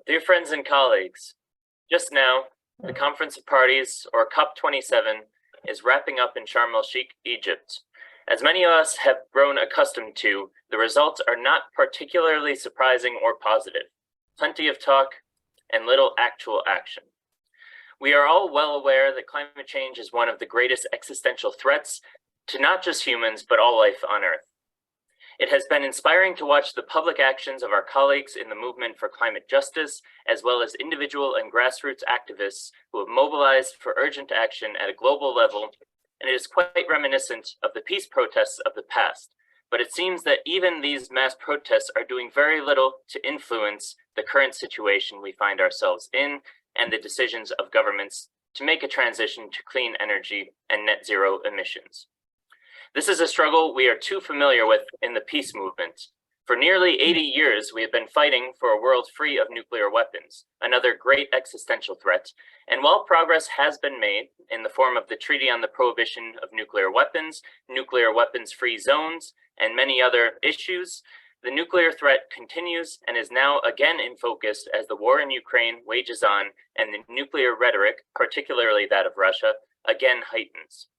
Dear friends and colleagues, just now, the Conference of Parties, or COP27, is wrapping up in Sharm el-Sheikh, Egypt. As many of us have grown accustomed to, the results are not particularly surprising or positive. Plenty of talk and little actual action. We are all well aware that climate change is one of the greatest existential threats to not just humans, but all life on Earth. It has been inspiring to watch the public actions of our colleagues in the movement for climate justice, as well as individual and grassroots activists who have mobilized for urgent action at a global level, and it is quite reminiscent of the peace protests of the past. But it seems that even these mass protests are doing very little to influence the current situation we find ourselves in and the decisions of governments to make a transition to clean energy and net zero emissions. This is a struggle we are too familiar with in the peace movement. For nearly 80 years, we have been fighting for a world free of nuclear weapons, another great existential threat. And while progress has been made in the form of the Treaty on the Prohibition of Nuclear weapons-free zones, and many other issues, the nuclear threat continues and is now again in focus as the war in Ukraine wages on and the nuclear rhetoric, particularly that of Russia, again heightens.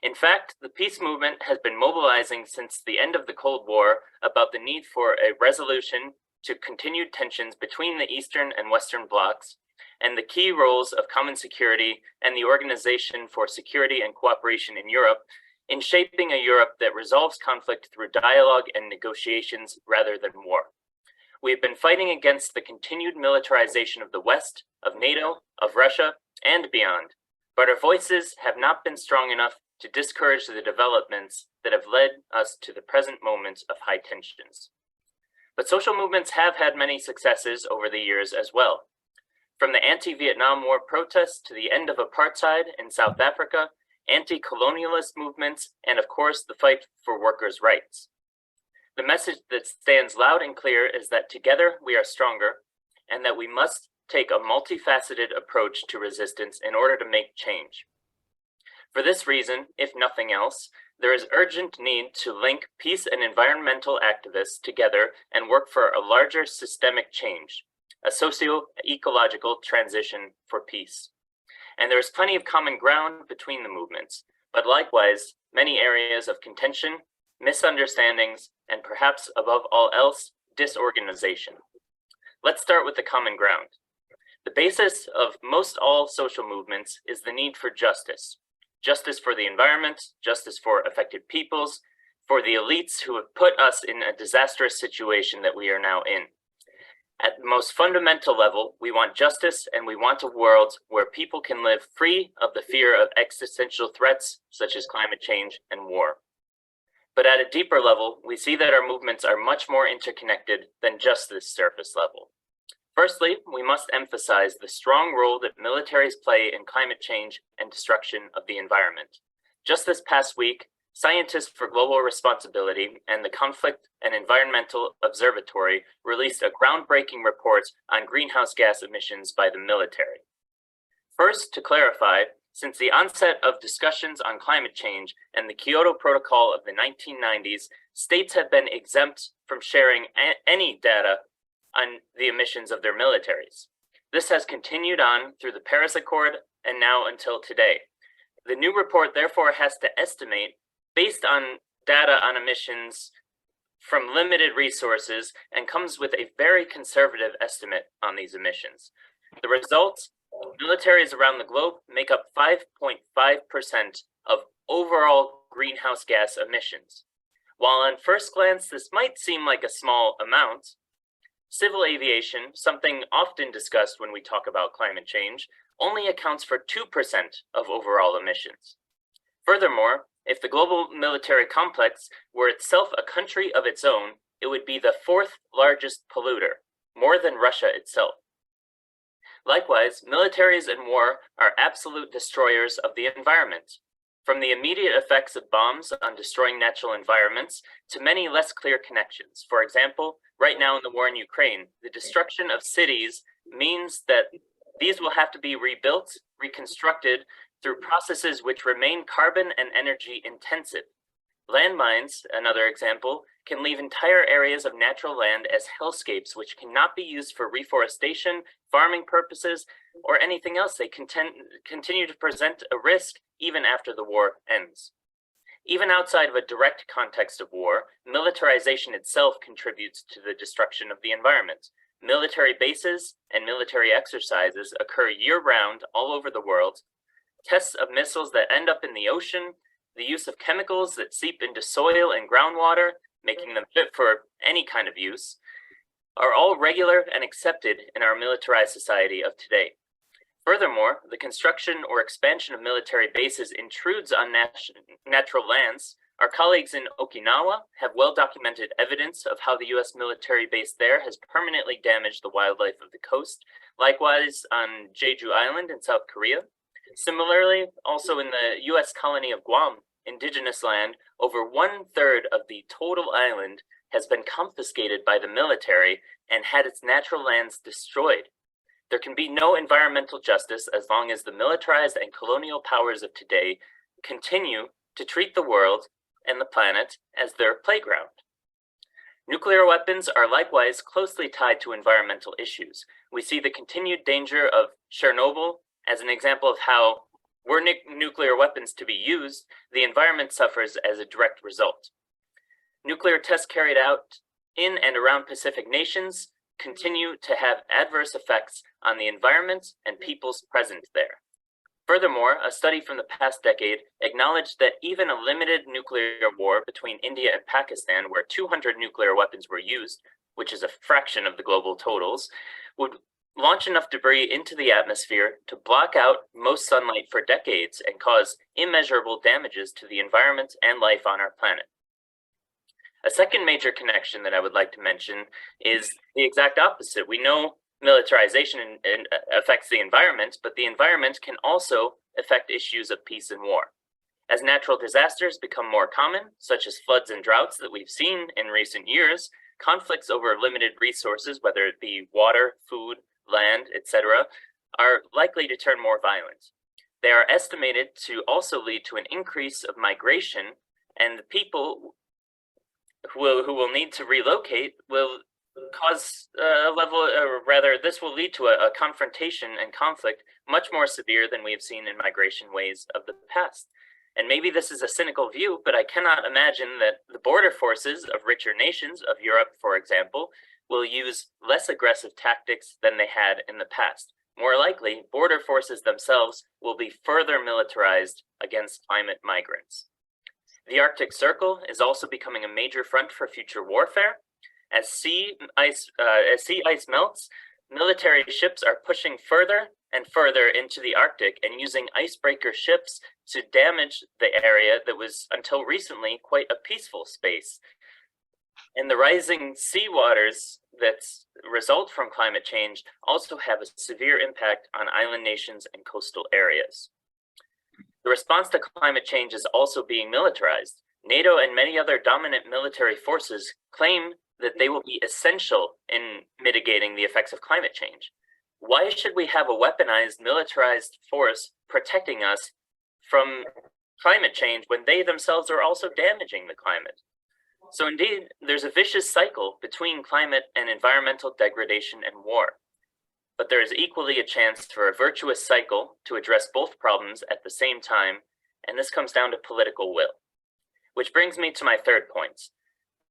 In fact, the peace movement has been mobilizing since the end of the Cold War about the need for a resolution to continued tensions between the Eastern and Western blocs, and the key roles of common security and the Organization for Security and Cooperation in Europe in shaping a Europe that resolves conflict through dialogue and negotiations rather than war. We have been fighting against the continued militarization of the West, of NATO, of Russia, and beyond, but our voices have not been strong enough to discourage the developments that have led us to the present moment of high tensions. But social movements have had many successes over the years as well. From the anti-Vietnam War protests to the end of apartheid in South Africa, anti-colonialist movements, and of course the fight for workers' rights. The message that stands loud and clear is that together we are stronger, and that we must take a multifaceted approach to resistance in order to make change. For this reason, if nothing else, there is urgent need to link peace and environmental activists together and work for a larger systemic change, a socio-ecological transition for peace. And there is plenty of common ground between the movements, but likewise, many areas of contention, misunderstandings, and perhaps above all else, disorganization. Let's start with the common ground. The basis of most all social movements is the need for justice. Justice for the environment, justice for affected peoples, for the elites who have put us in a disastrous situation that we are now in. At the most fundamental level, we want justice and we want a world where people can live free of the fear of existential threats such as climate change and war. But at a deeper level, we see that our movements are much more interconnected than just this surface level. Firstly, we must emphasize the strong role that militaries play in climate change and destruction of the environment. Just this past week, Scientists for Global Responsibility and the Conflict and Environmental Observatory released a groundbreaking report on greenhouse gas emissions by the military. First, to clarify, since the onset of discussions on climate change and the Kyoto Protocol of the 1990s, states have been exempt from sharing any data on the emissions of their militaries. This has continued on through the Paris Accord and now until today. The new report therefore has to estimate, based on data on emissions from limited resources, and comes with a very conservative estimate on these emissions. The results, militaries around the globe make up 5.5% of overall greenhouse gas emissions. While on first glance this might seem like a small amount, civil aviation, something often discussed when we talk about climate change, only accounts for 2% of overall emissions. Furthermore, if the global military complex were itself a country of its own, it would be the fourth largest polluter, more than Russia itself. Likewise, militaries in war are absolute destroyers of the environment. From the immediate effects of bombs on destroying natural environments to many less clear connections. For example, right now in the war in Ukraine, the destruction of cities means that these will have to be rebuilt, reconstructed through processes which remain carbon and energy intensive. Landmines, another example, can leave entire areas of natural land as hellscapes which cannot be used for reforestation, farming purposes, or anything else. They continue to present a risk even after the war ends. Even outside of a direct context of war, militarization itself contributes to the destruction of the environment. Military bases and military exercises occur year-round all over the world. Tests of missiles that end up in the ocean, the use of chemicals that seep into soil and groundwater, making them fit for any kind of use, are all regular and accepted in our militarized society of today. Furthermore, the construction or expansion of military bases intrudes on natural lands. Our colleagues in Okinawa have well-documented evidence of how the U.S. military base there has permanently damaged the wildlife of the coast. Likewise, on Jeju Island in South Korea. Similarly, also in the U.S. colony of Guam, indigenous land, over 1/3 of the total island has been confiscated by the military and had its natural lands destroyed. There can be no environmental justice as long as the militarized and colonial powers of today continue to treat the world and the planet as their playground. Nuclear weapons are likewise closely tied to environmental issues. We see the continued danger of Chernobyl as an example of how were nuclear weapons to be used, the environment suffers as a direct result. Nuclear tests carried out in and around Pacific nations continue to have adverse effects on the environment and peoples present there. Furthermore, a study from the past decade acknowledged that even a limited nuclear war between India and Pakistan, where 200 nuclear weapons were used, which is a fraction of the global totals, would launch enough debris into the atmosphere to block out most sunlight for decades and cause immeasurable damages to the environment and life on our planet. A second major connection that I would like to mention is the exact opposite. We know militarization affects the environment, but the environment can also affect issues of peace and war. As natural disasters become more common, such as floods and droughts that we've seen in recent years, conflicts over limited resources, whether it be water, food, land, etc., are likely to turn more violent. They are estimated to also lead to an increase of migration, and the people who will need to relocate will cause a level, or rather, this will lead to a confrontation and conflict much more severe than we have seen in migration waves of the past. And maybe this is a cynical view, but I cannot imagine that the border forces of richer nations, of Europe, for example, will use less aggressive tactics than they had in the past. More likely, border forces themselves will be further militarized against climate migrants. The Arctic Circle is also becoming a major front for future warfare. As sea ice melts, military ships are pushing further and further into the Arctic and using icebreaker ships to damage the area that was until recently quite a peaceful space. And the rising sea waters that result from climate change also have a severe impact on island nations and coastal areas. The response to climate change is also being militarized. NATO and many other dominant military forces claim that they will be essential in mitigating the effects of climate change. Why should we have a weaponized, militarized force protecting us from climate change when they themselves are also damaging the climate? So indeed, there's a vicious cycle between climate and environmental degradation and war. But there is equally a chance for a virtuous cycle to address both problems at the same time, and this comes down to political will. Which brings me to my third point.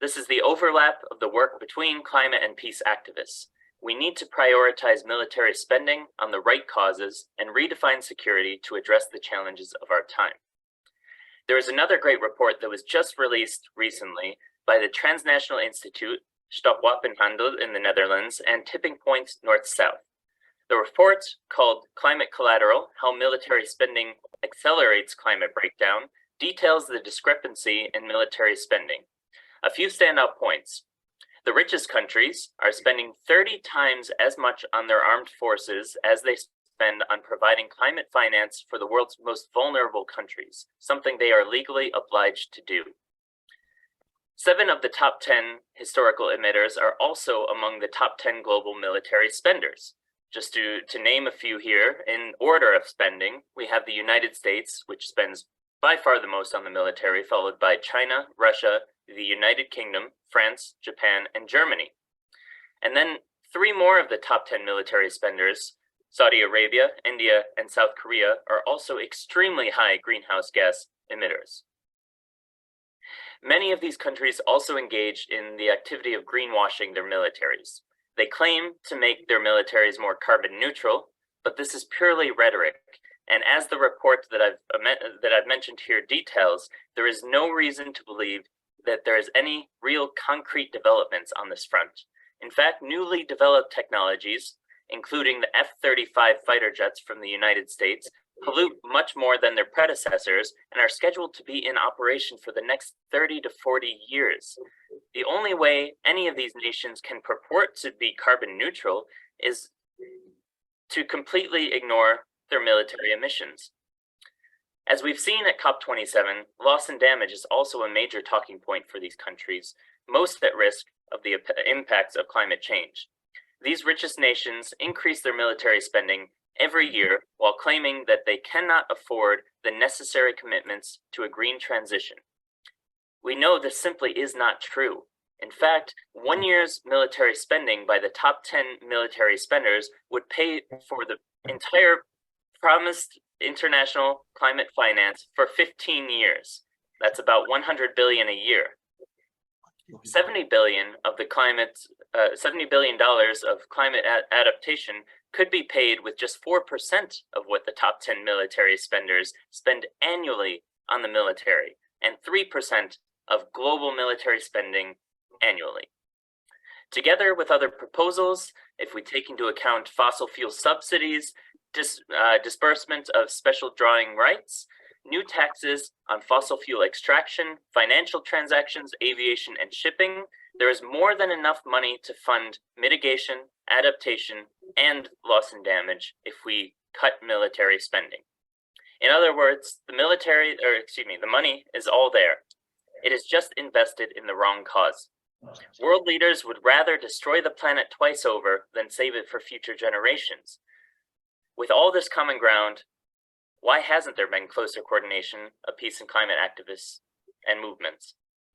This is the overlap of the work between climate and peace activists. We need to prioritize military spending on the right causes and redefine security to address the challenges of our time. There is another great report that was just released recently by the Transnational Institute, Stop Wapenhandel in the Netherlands, and Tipping Point North-South. The report, called Climate Collateral: How Military Spending Accelerates Climate Breakdown, details the discrepancy in military spending. A few standout points. The richest countries are spending 30 times as much on their armed forces as they spend on providing climate finance for the world's most vulnerable countries, something they are legally obliged to do. 7 of the top 10 historical emitters are also among the top 10 global military spenders. Just to name a few here, in order of spending, we have the United States, which spends by far the most on the military, followed by China, Russia, the United Kingdom, France, Japan, and Germany. And then 3 more of the top 10 military spenders, Saudi Arabia, India, and South Korea, are also extremely high greenhouse gas emitters. Many of these countries also engage in the activity of greenwashing their militaries. They claim to make their militaries more carbon neutral, but this is purely rhetoric. And as the report that I've mentioned here details, there is no reason to believe that there is any real concrete developments on this front. In fact, newly developed technologies, including the F-35 fighter jets from the United States, pollute much more than their predecessors and are scheduled to be in operation for the next 30 to 40 years. The only way any of these nations can purport to be carbon neutral is to completely ignore their military emissions. As we've seen at COP27, loss and damage is also a major talking point for these countries, most at risk of the impacts of climate change. These richest nations increase their military spending every year while claiming that they cannot afford the necessary commitments to a green transition. We know this simply is not true. In fact, 1 year's military spending by the top 10 military spenders would pay for the entire promised international climate finance for 15 years. That's about 100 billion a year. $70 billion of $70 billion of climate adaptation could be paid with just 4% of what the top 10 military spenders spend annually on the military, and 3% of global military spending annually. Together with other proposals, if we take into account fossil fuel subsidies, disbursement of special drawing rights, new taxes on fossil fuel extraction, financial transactions, aviation, and shipping, there is more than enough money to fund mitigation, adaptation, and loss and damage if we cut military spending. In other words, the money is all there. It is just invested in the wrong cause. World leaders would rather destroy the planet twice over than save it for future generations. With all this common ground, why hasn't there been closer coordination of peace and climate activists and movements?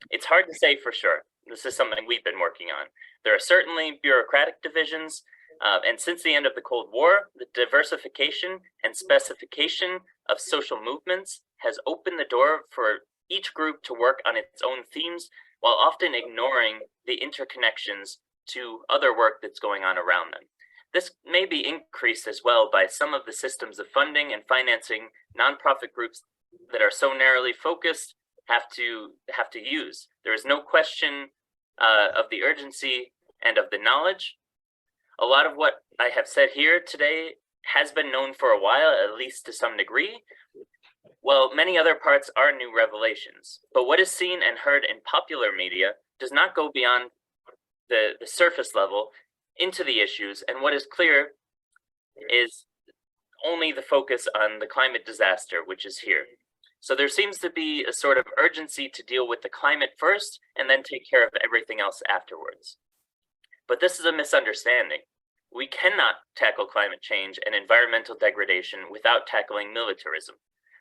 It's hard to say for sure. This is something we've been working on. There are certainly bureaucratic divisions, and since the end of the Cold War, the diversification and specification of social movements has opened the door for each group to work on its own themes while often ignoring the interconnections to other work that's going on around them. This may be increased as well by some of the systems of funding and financing nonprofit groups that are so narrowly focused have to use. There is no question of the urgency and of the knowledge. A lot of what I have said here today has been known for a while, at least to some degree. Well, many other parts are new revelations, but what is seen and heard in popular media does not go beyond the surface level into the issues, and what is clear is only the focus on the climate disaster, which is here. So there seems to be a sort of urgency to deal with the climate first and then take care of everything else afterwards. But this is a misunderstanding. We cannot tackle climate change and environmental degradation without tackling militarism.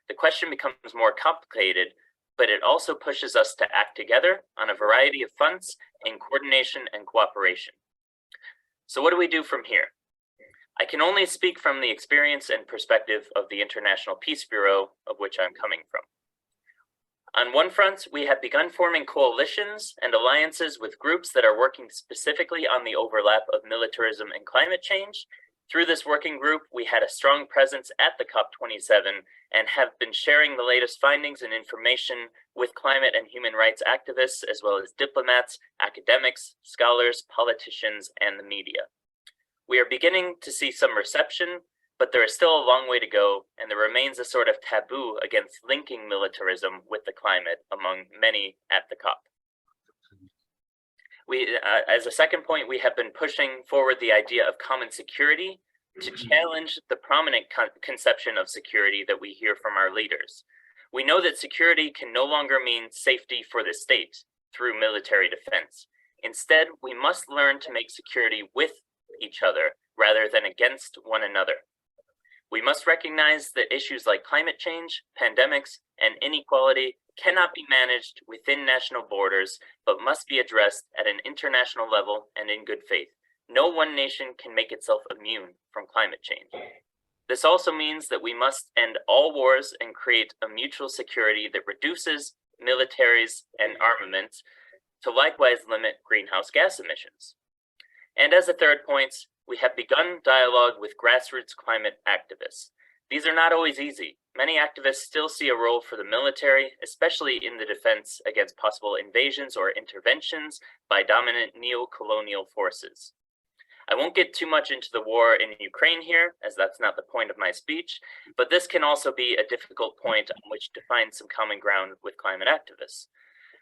The question becomes more complicated, but it also pushes us to act together on a variety of fronts in coordination and cooperation. So what do we do from here? I can only speak from the experience and perspective of the International Peace Bureau, of which I'm coming from. On one front, we have begun forming coalitions and alliances with groups that are working specifically on the overlap of militarism and climate change. Through this working group, we had a strong presence at the COP27 and have been sharing the latest findings and information with climate and human rights activists, as well as diplomats, academics, scholars, politicians, and the media. We are beginning to see some reception, but there is still a long way to go, and there remains a sort of taboo against linking militarism with the climate among many at the COP. As a second point, we have been pushing forward the idea of common security to challenge the prominent conception of security that we hear from our leaders. We know that security can no longer mean safety for the state through military defense. Instead, we must learn to make security with each other rather than against one another. We must recognize that issues like climate change, pandemics, and inequality cannot be managed within national borders, but must be addressed at an international level and in good faith. No one nation can make itself immune from climate change. This also means that we must end all wars and create a mutual security that reduces militaries and armaments to likewise limit greenhouse gas emissions. And as a third point, we have begun dialogue with grassroots climate activists. These are not always easy. Many activists still see a role for the military, especially in the defense against possible invasions or interventions by dominant neo-colonial forces. I won't get too much into the war in Ukraine here, as that's not the point of my speech, but this can also be a difficult point on which to find some common ground with climate activists.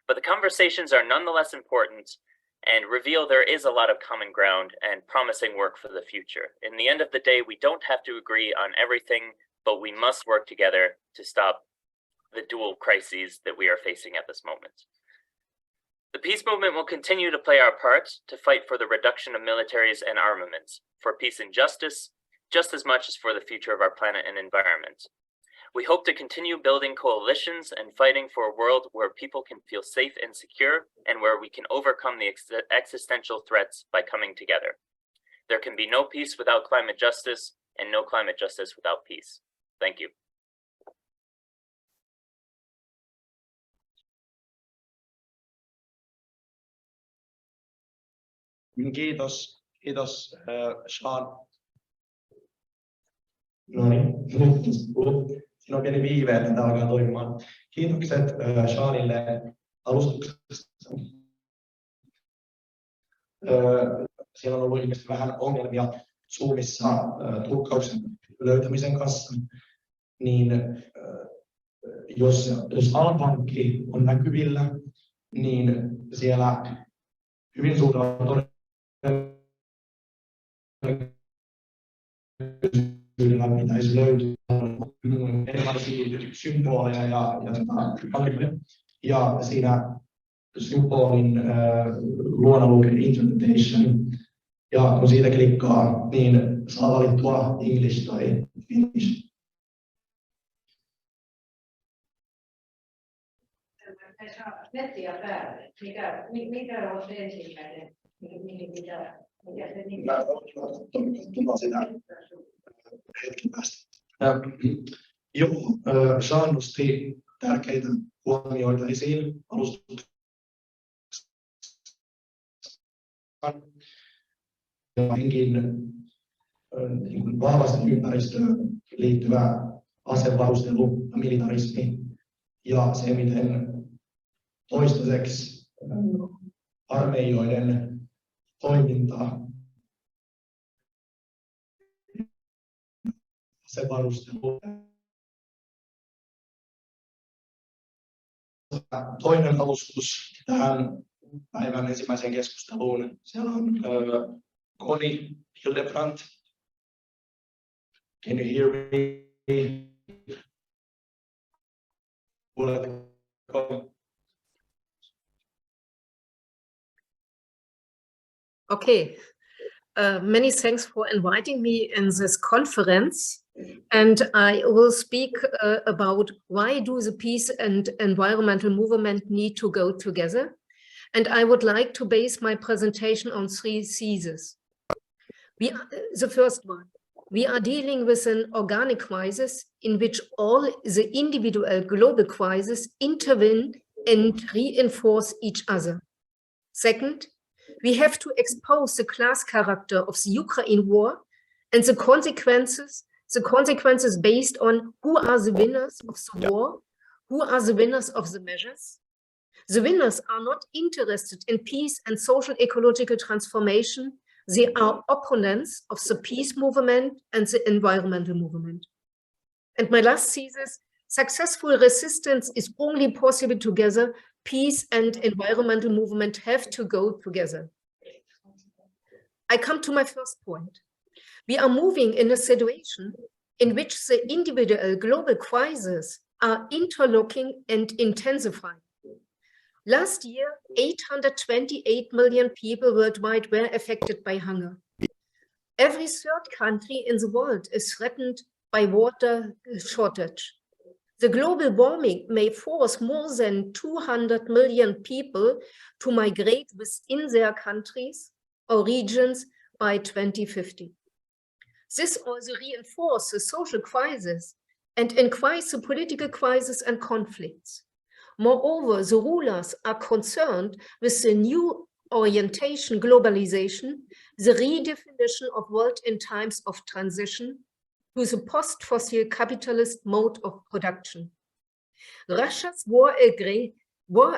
But the conversations are nonetheless important and reveal there is a lot of common ground and promising work for the future. In the end of the day, we don't have to agree on everything, but we must work together to stop the dual crises that we are facing at this moment. The peace movement will continue to play our part to fight for the reduction of militaries and armaments, for peace and justice, just as much as for the future of our planet and environment. We hope to continue building coalitions and fighting for a world where people can feel safe and secure, and where we can overcome the existential threats by coming together. There can be no peace without climate justice, and no climate justice without peace. Thank you. Kiitos Sean. No niin, siinä on pieni viive, että tämä alkaa toimimaan. Kiitokset Seanille alustuksesta. Siellä on ollut ilmeisesti vähän ongelmia Zoomissa tulkkauksen löytämisen kanssa. Niin jos alapankki on näkyvillä, niin siellä hyvin suurella todennäköisyydellä pitäisi löytyä erilaisia symboleja ja siinä symbolin luona lukee interpretation, ja kun siitä klikkaa, niin saa valittua English tai Finnish. Nettiä päälle. Mikä on se ensimmäinen? Mä tullaan sitä hetken päästä. Joo, Sean nosti tärkeitä huomioita esiin alustuksessa. Vahvasti ympäristöön liittyvä asevarustelu ja militarismi ja se, miten toistaiseksi armeijoiden toiminta asevarustelu. Toinen alustus tähän päivän ensimmäiseen keskusteluun. Siellä on Conny Hildebrandt. Can you hear me? Okay, many thanks for inviting me in this conference, and I will speak about why do the peace and environmental movement need to go together, and I would like to base my presentation on 3 theses. The first one, we are dealing with an organic crisis in which all the individual global crises intervene and reinforce each other. Second, we have to expose the class character of the Ukraine war and the consequences based on who are the winners of the war, who are the winners of the measures. The winners are not interested in peace and social ecological transformation. They are opponents of the peace movement and the environmental movement. And my last thesis, successful resistance is only possible together. Peace and environmental movement have to go together. I come to my first point. We are moving in a situation in which the individual global crises are interlocking and intensifying. Last year, 828 million people worldwide were affected by hunger. Every third country in the world is threatened by water shortage. The global warming may force more than 200 million people to migrate within their countries or regions by 2050. This also reinforces the social crisis and increases the political crisis and conflicts. Moreover, the rulers are concerned with the new orientation, globalization, the redefinition of world in times of transition to the post-fossil capitalist mode of production. Russia's war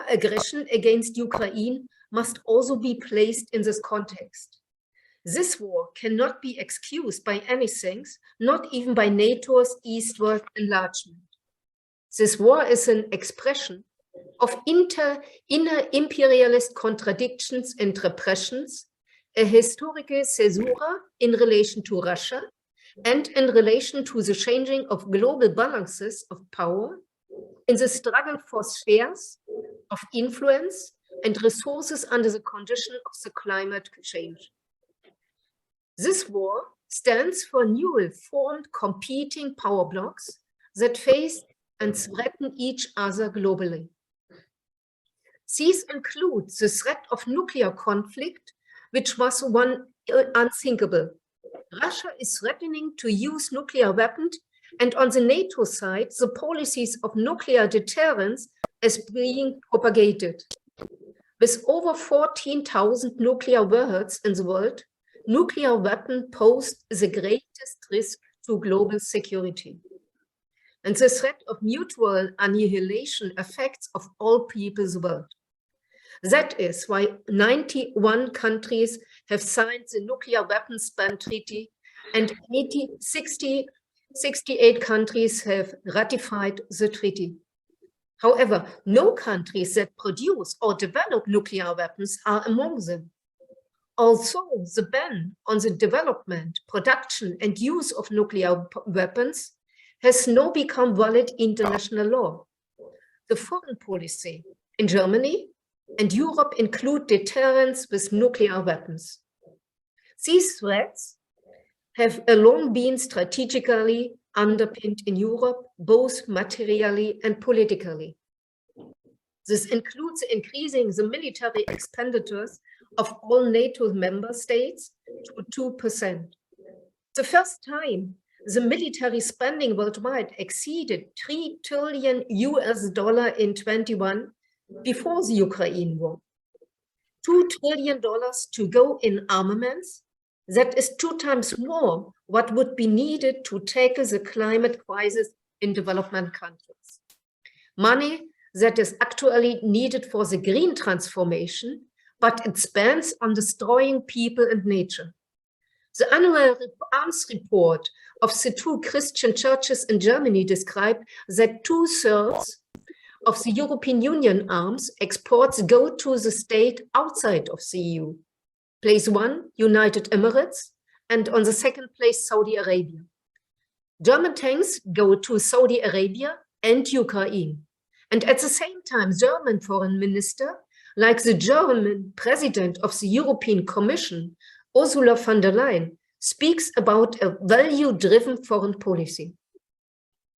aggression against Ukraine must also be placed in this context. This war cannot be excused by anything, not even by NATO's eastward enlargement. This war is an expression of inner imperialist contradictions and repressions, a historical caesura in relation to Russia, and in relation to the changing of global balances of power in the struggle for spheres of influence and resources under the condition of the climate change. This war stands for newly formed competing power blocks that face and threaten each other globally. These include the threat of nuclear conflict, which was one unthinkable. Russia is threatening to use nuclear weapons, and on the NATO side, the policies of nuclear deterrence is being propagated. With over 14,000 nuclear warheads in the world, nuclear weapons pose the greatest risk to global security. And the threat of mutual annihilation affects of all peoples world. That is why 91 countries have signed the Nuclear Weapons Ban Treaty and 68 countries have ratified the treaty. However, no countries that produce or develop nuclear weapons are among them. Also, the ban on the development, production, and use of nuclear weapons has now become valid international law. The foreign policy in Germany and Europe include deterrence with nuclear weapons. These threats have long been strategically underpinned in Europe, both materially and politically. This includes increasing the military expenditures of all NATO member states to 2%. The first time the military spending worldwide exceeded $3 trillion in 21 before the Ukraine war. $2 trillion to go in armaments, that is 2 times more what would be needed to tackle the climate crisis in development countries. Money that is actually needed for the green transformation, but it spends on destroying people and nature. The annual arms report of the 2 Christian churches in Germany described that 2/3 of the European Union arms exports go to the state outside of the EU. Place 1, United Emirates, and on the second place, Saudi Arabia. German tanks go to Saudi Arabia and Ukraine. And at the same time, German foreign minister, like the German president of the European Commission, Ursula von der Leyen, speaks about a value-driven foreign policy.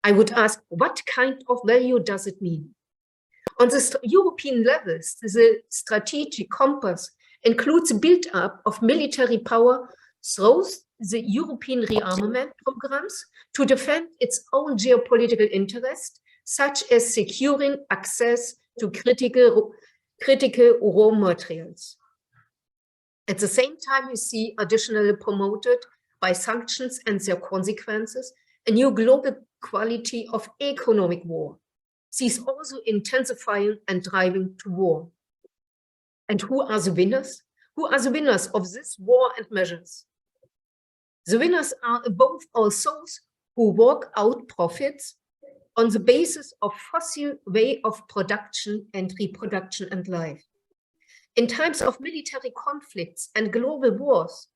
I would ask, what kind of value does it mean? On the European levels, the strategic compass includes build-up of military power through the European rearmament programs to defend its own geopolitical interests, such as securing access to critical raw materials. At the same time, we see additionally promoted by sanctions and their consequences, a new global quality of economic war. These also intensifying and driving to war. And who are the winners? Who are the winners of this war and measures? The winners are above all those who work out profits on the basis of fossil way of production and reproduction and life. In times of military conflicts and global wars,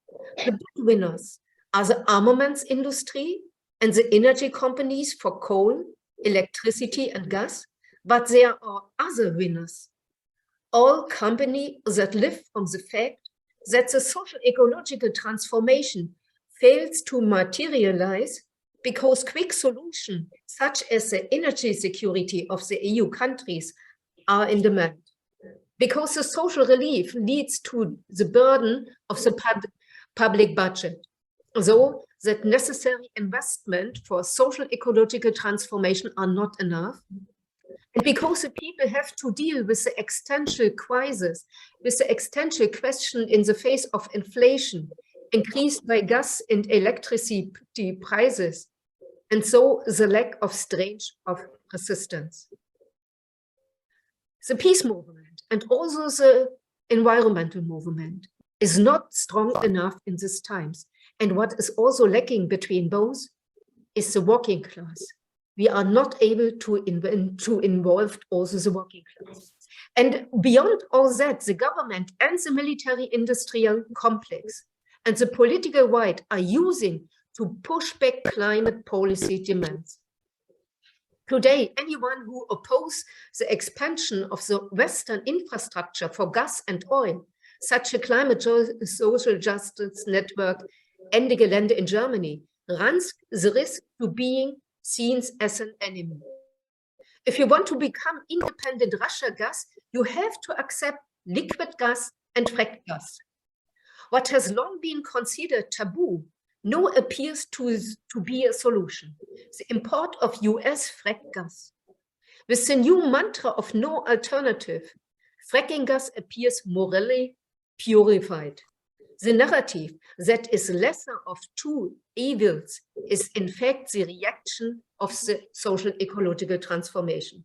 the big winners are the armaments industry and the energy companies for coal, electricity and gas, but there are other winners. All companies that live from the fact that the social ecological transformation fails to materialize because quick solutions, such as the energy security of the EU countries, are in demand. Because the social relief leads to the burden of the public budget, so that necessary investment for social ecological transformation are not enough. And because the people have to deal with the existential crisis, with the existential question in the face of inflation, increased by gas and electricity prices, and so the lack of strength of resistance. The peace movement and also the environmental movement is not strong enough in these times. And what is also lacking between both is the working class. We are not able to involve also the working class. And beyond all that, the government and the military-industrial complex and the political right are using to push back climate policy demands. Today, anyone who opposes the expansion of the Western infrastructure for gas and oil, such a climate social justice network, Ende Gelände in Germany, runs the risk to being seen as an enemy. If you want to become independent Russia gas, you have to accept liquid gas and fracked gas. What has long been considered taboo now appears to be a solution: the import of US fracked gas. With the new mantra of no alternative, fracking gas appears morally purified. The narrative that is lesser of two evils is in fact the reaction of the social ecological transformation.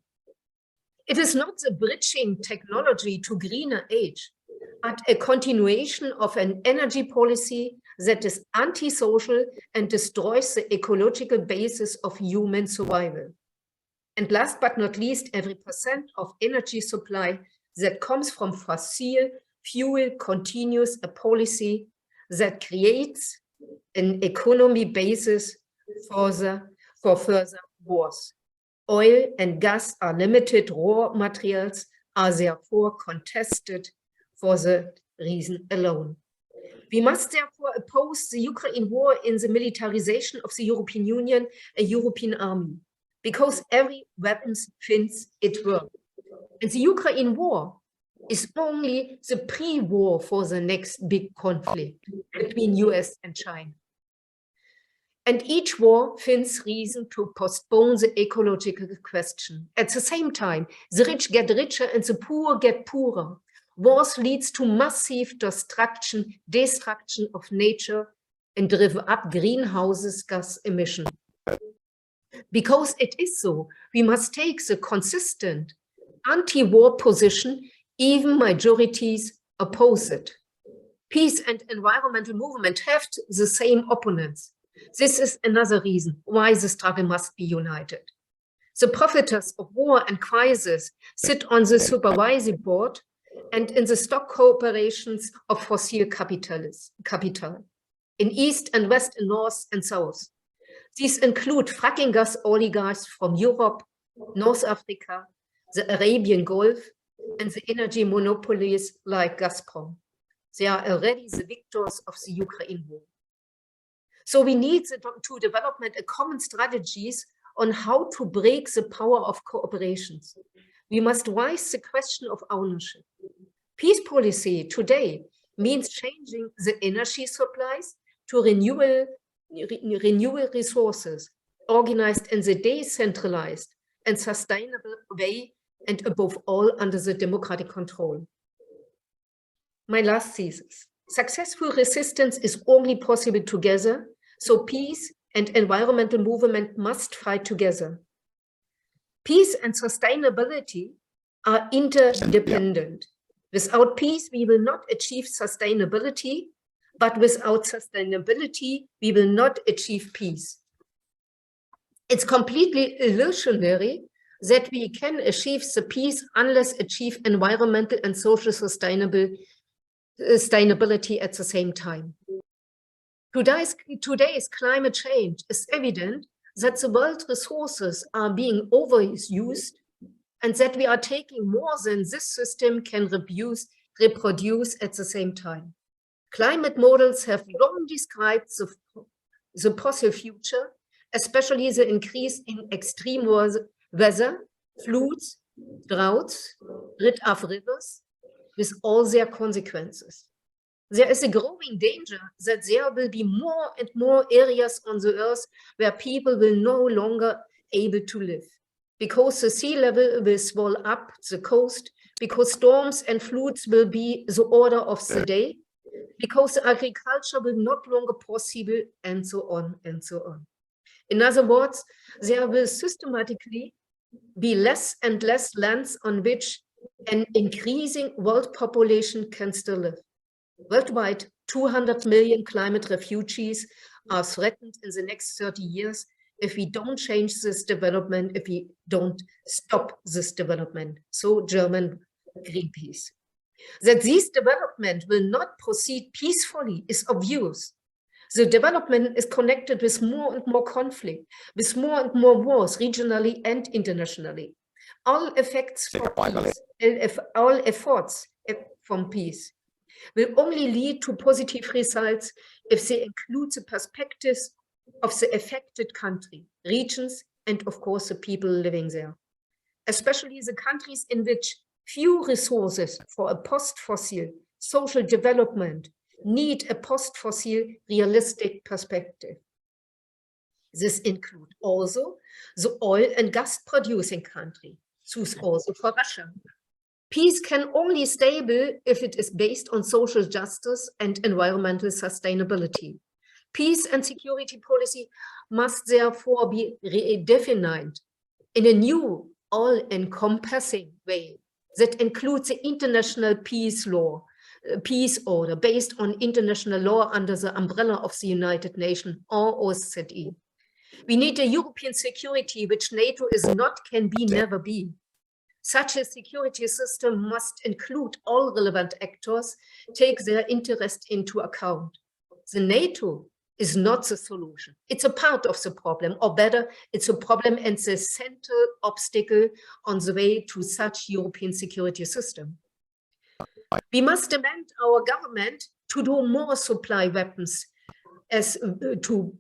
It is not the bridging technology to greener age, but a continuation of an energy policy that is anti-social and destroys the ecological basis of human survival. And last but not least, every percent of energy supply that comes from fossil fuel continues a policy that creates an economy basis for further wars. Oil and gas are limited raw materials, are therefore contested for the reason alone. We must therefore oppose the Ukraine war in the militarization of the European Union, a European army, because every weapon finds its work. And the Ukraine war is only the pre-war for the next big conflict between US and China. And each war finds reason to postpone the ecological question. At the same time, the rich get richer and the poor get poorer. Wars leads to massive destruction of nature and drive up greenhouse gas emissions. Because it is so, we must take the consistent anti-war position, even majorities oppose it. Peace and environmental movement have the same opponents. This is another reason why the struggle must be united. The profiteers of war and crisis sit on the supervisory board and in the stock corporations of fossil capital, in East and West and North and South. These include fracking gas oligarchs from Europe, North Africa, the Arabian Gulf, and the energy monopolies like Gazprom. They are already the victors of the Ukraine war. So we need to develop a common strategies on how to break the power of cooperations. We must raise the question of ownership. Peace policy today means changing the energy supplies to renewable resources, organized in the decentralized and sustainable way, and above all under the democratic control. My last thesis: successful resistance is only possible together, so peace and environmental movement must fight together. Peace and sustainability are interdependent. Without peace, we will not achieve sustainability, but without sustainability, we will not achieve peace. It's completely illusionary that we can achieve the peace unless achieve environmental and social sustainability at the same time. Today's climate change is evident that the world resources are being overused and that we are taking more than this system can reproduce at the same time. Climate models have long described the possible future especially the increase in extreme weather, floods, droughts, rid of rivers, with all their consequences. There is a growing danger that there will be more and more areas on the earth where people will no longer able to live, because the sea level will swell up the coast, because storms and floods will be the order of the day, because agriculture will not longer possible, and so on and so on. In other words, there will systematically be less and less lands on which an increasing world population can still live. Worldwide, 200 million climate refugees are threatened in the next 30 years if we don't change this development, if we don't stop this development. So German Greenpeace. That this development will not proceed peacefully is obvious. The development is connected with more and more conflict, with more and more wars, regionally and internationally. All effects for peace, all efforts from peace will only lead to positive results if they include the perspectives of the affected country, regions, and of course the people living there, especially the countries in which few resources for a post-fossil social development need a post-fossil realistic perspective. This includes also the oil and gas producing country, choose also for Russia. Peace can only be stable if it is based on social justice and environmental sustainability. Peace and security policy must therefore be redefined in a new, all-encompassing way that includes the international peace law, peace order based on international law under the umbrella of the United Nations or OSCE. We need a European security which NATO is not, can be, never be. Such a security system must include all relevant actors, take their interest into account. The NATO is not the solution. It's a part of the problem, or better, it's a problem and the central obstacle on the way to such European security system. We must demand our government to do more supply weapons to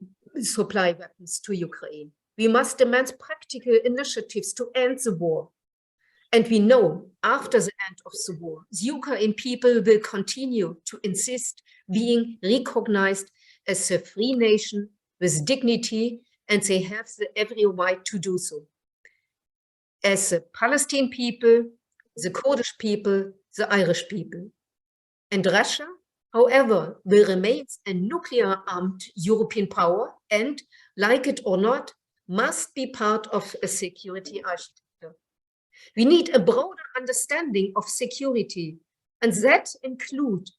Ukraine. We must demand practical initiatives to end the war. And we know after the end of the war, the Ukrainian people will continue to insist being recognized as a free nation with dignity, and they have every right to do so. As the Palestinian people, the Kurdish people, the Irish people. And Russia, however, will remain a nuclear-armed European power and, like it or not, must be part of a security architecture. We need a broader understanding of security, and that includes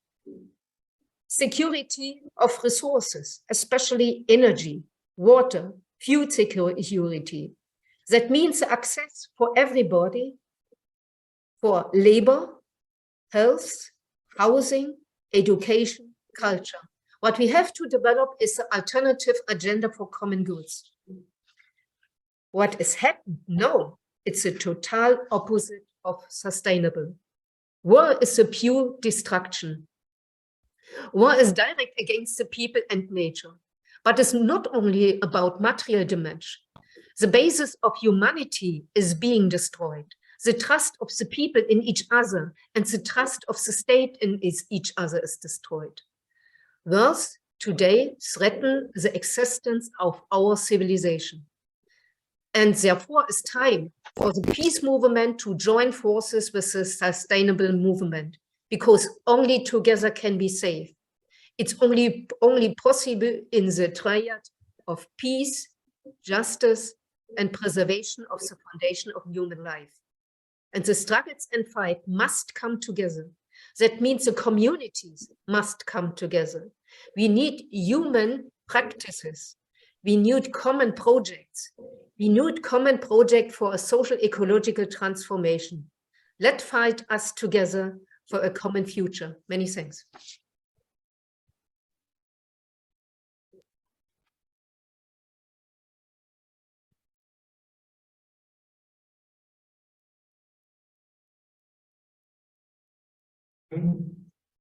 security of resources, especially energy, water, food security. That means access for everybody, for labor, health, housing, education, culture. What we have to develop is an alternative agenda for common goods. What is happening? No, it's a total opposite of sustainable. War is a pure destruction. War is direct against the people and nature, but it's not only about material damage. The basis of humanity is being destroyed. The trust of the people in each other and the trust of the state in each other is destroyed. Thus, today threaten the existence of our civilization. And therefore, it's time for the peace movement to join forces with the sustainable movement, because only together can be safe. It's only possible in the triad of peace, justice, and preservation of the foundation of human life. And the struggles and fight must come together. That means the communities must come together. We need human practices. We need common projects. We need common project for a social ecological transformation. Let's fight us together for a common future. Many thanks.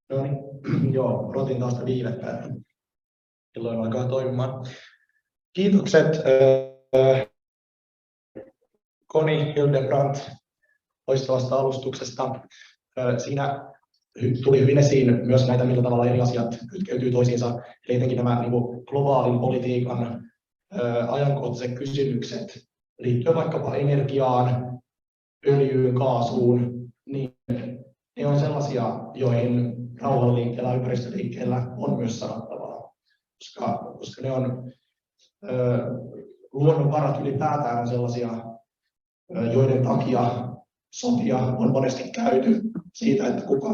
No niin, joo, odotin taas viivettä, että kelloin alkaa toimimaan. Kiitokset Conny Hildebrandt loistavasta alustuksesta. Siinä tuli hyvin esiin myös näitä, millä tavalla eri asiat kytkeytyy toisiinsa, eli etenkin nämä globaalin politiikan ajankohtaiset kysymykset liittyen vaikkapa energiaan, öljyyn, kaasuun, niin ne on sellaisia, joihin rauhanliikkeellä ja ympäristöliikkeellä on myös sanottavaa, koska ne on luonnonvarat ylipäätään on sellaisia, joiden takia sotia on monesti käyty siitä, että kuka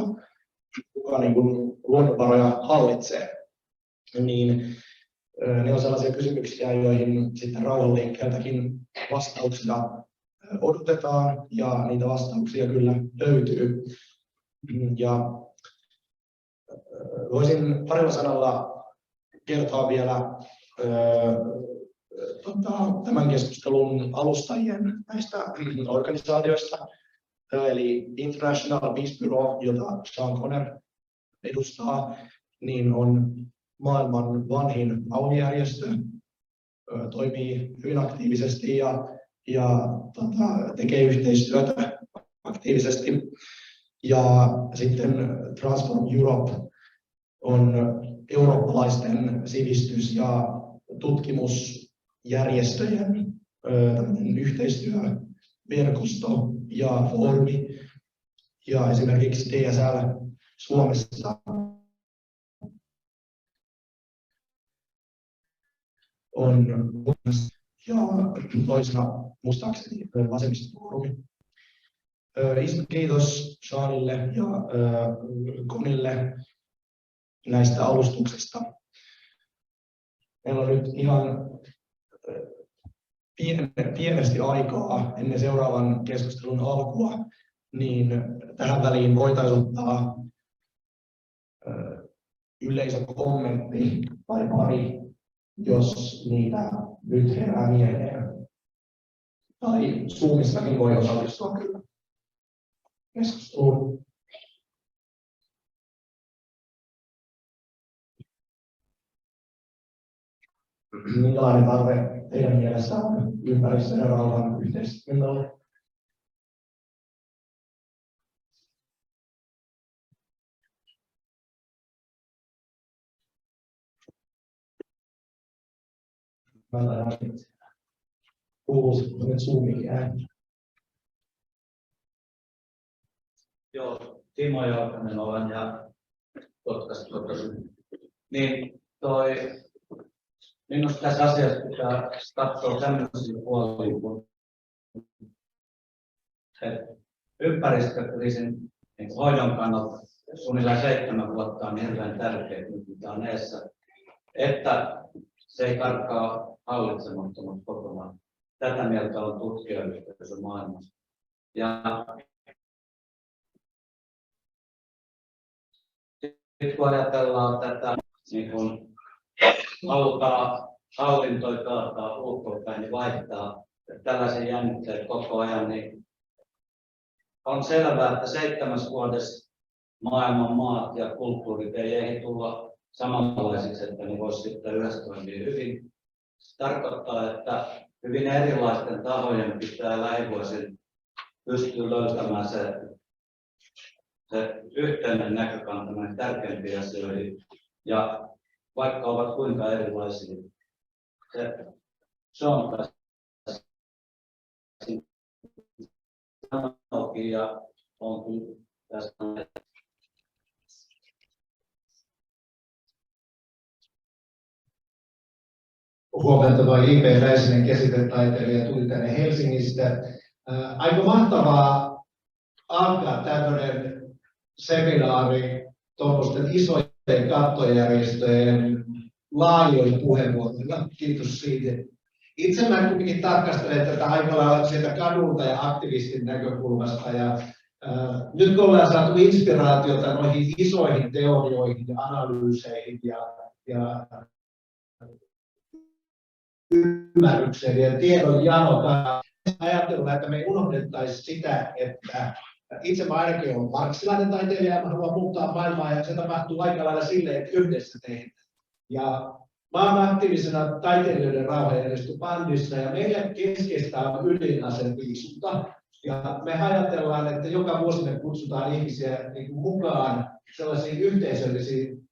niin kuin luonnonvaroja hallitsee. Niin ne on sellaisia kysymyksiä, joihin sitten rauhanliikkeeltäkin vastauksia odotetaan, ja niitä vastauksia kyllä löytyy. Ja voisin parilla sanalla kertoa vielä tämän keskustelun alustajien näistä organisaatioista, eli International Peace Bureau, jota Sean Conner edustaa, niin on maailman vanhin rauhanjärjestö, toimii hyvin aktiivisesti ja tekee yhteistyötä aktiivisesti. Ja sitten Transform Europe on eurooppalaisten sivistys- ja tutkimusjärjestöjen yhteistyöverkosto ja foorumi. Ja esimerkiksi DSL Suomessa on ja toisena muistaakseni vasemmistofoorumi. Iso kiitos Seanille ja Connylle näistä alustuksista. Meillä on nyt ihan pienesti aikaa ennen seuraavan keskustelun alkua, niin tähän väliin voitaisiin ottaa yleisökommentti tai pari, jos niitä nyt herää mieleen. Tai Zoomissakin voi osallistua kyllä keskusteluun. Minkälainen tarve teidän mielessä on ympäristön ja rauhan yhteistoiminnalle? Kuuluisiko nyt Zoomikin ääni? Joo, Timo Jalkanen olen ja niin minusta tässä asiassa pitää katsoa tämmöisiä puolia, kun ympäristökriisin hoidon kannalta suunnilleen 7 vuotta on hirveän tärkeää, mitä on edessä, että se ei karkaa hallitsemattomat kokonaan. Tätä mieltä on tutkijayhteisö maailmassa. Ja nyt kun ajatellaan tätä, niin kun halutaan hallintoja kaataa ulkopäin, niin vaihtaa tällaisen jännitteen koko ajan, niin on selvää, että 7 vuodessa maailman maat ja kulttuurit ei tulla samanlaisiksi, että ne voisi sitten yhdessä toimia hyvin. Se tarkoittaa, että hyvin erilaisten tahojen pitää lähivuosina pystyä löytämään se yhteinen näkökanta näihin tärkeimpiin asioihin. Ja vaikka ovat kuinka erilaisia, se on tässä ja on kyllä tässä. Huomenta vain J.P. Räisinen, käsitetaiteilija, tuli tänne Helsingistä. Aika mahtavaa alkaa tämmöinen seminaari tuommoisten isojen kattojärjestöjen laajoilla puheenvuoroilla. Kiitos siitä. Itse mä kuitenkin tarkastelen tätä aika lailla sieltä kadulta ja aktivistin näkökulmasta. Ja nyt kun ollaan saatu inspiraatiota noihin isoihin teorioihin ja analyyseihin ja ymmärrykseen ja tiedon janotaan, ajatellaan, että me ei unohdettaisi sitä, että itse mä ainakin olen marksilainen taiteilija ja mä haluan muuttaa maailmaa ja se tapahtuu aika lailla silleen, että yhdessä tehdään. Ja Mä olen aktiivisena taiteilijoiden rauhanjärjestö bandissa ja meille keskeistä on ydinaseviisuutta. Ja me ajatellaan, että joka vuosi me kutsutaan ihmisiä niin mukaan sellaisiin yhteisöllisiin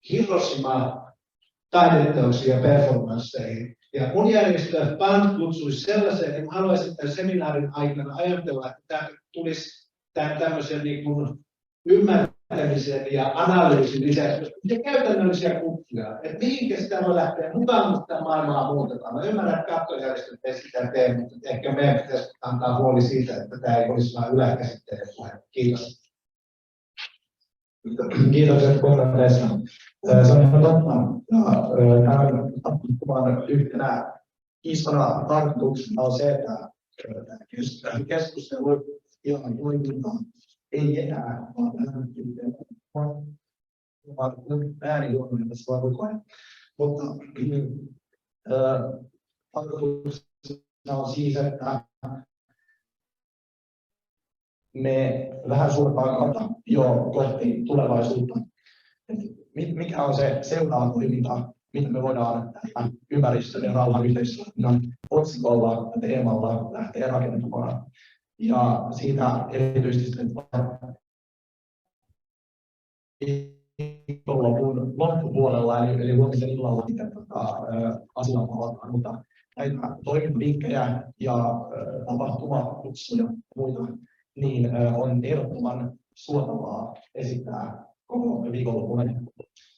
Hiroshima-taideteoksiin ja performansseihin. Ja mun järjestö BAND kutsuisi sellaiseen, niin haluaisin tämän seminaarin aikana ajatella, että tämä tulisi tämmöisen niin kuin ymmärtämisen ja analyysin lisäksi käytännöllisiä kutsuja, että mihinkä sitä voi lähteä mukaan, mutta tämä maailmaa muutetaan. Mä ymmärrän, että kattojärjestöt ei sitä tee, mutta ehkä meidän pitäisi antaa huoli siitä, että tämä ei olisi vain yläkäsitteinen puhe. Kiitos. Kiitokset kommenteista. Se on ihan totta. Tämän tapahtuman yhtenä isona tarkoituksena on se, että keskustelu ja toiminta ei enää vaan ääni huomioon tässä vaan koko ajan. Mutta tarkoituksena on siis, että me vähän suuntaan kautta jo kohti tulevaisuutta. Mikä on se seuraava toiminta, mitä me voidaan ympäristön ja rauhan yhteistoiminnan otsikolla ja teemalla lähteä rakentamaan. Ja siitä erityisesti viikonlopun loppupuolella, eli huomisen illalla asiaan palataan, mutta näitä toimintavinkkejä ja tapahtumakutsuja ja muita, niin on ehdottoman suotavaa esittää koko viikonlopun.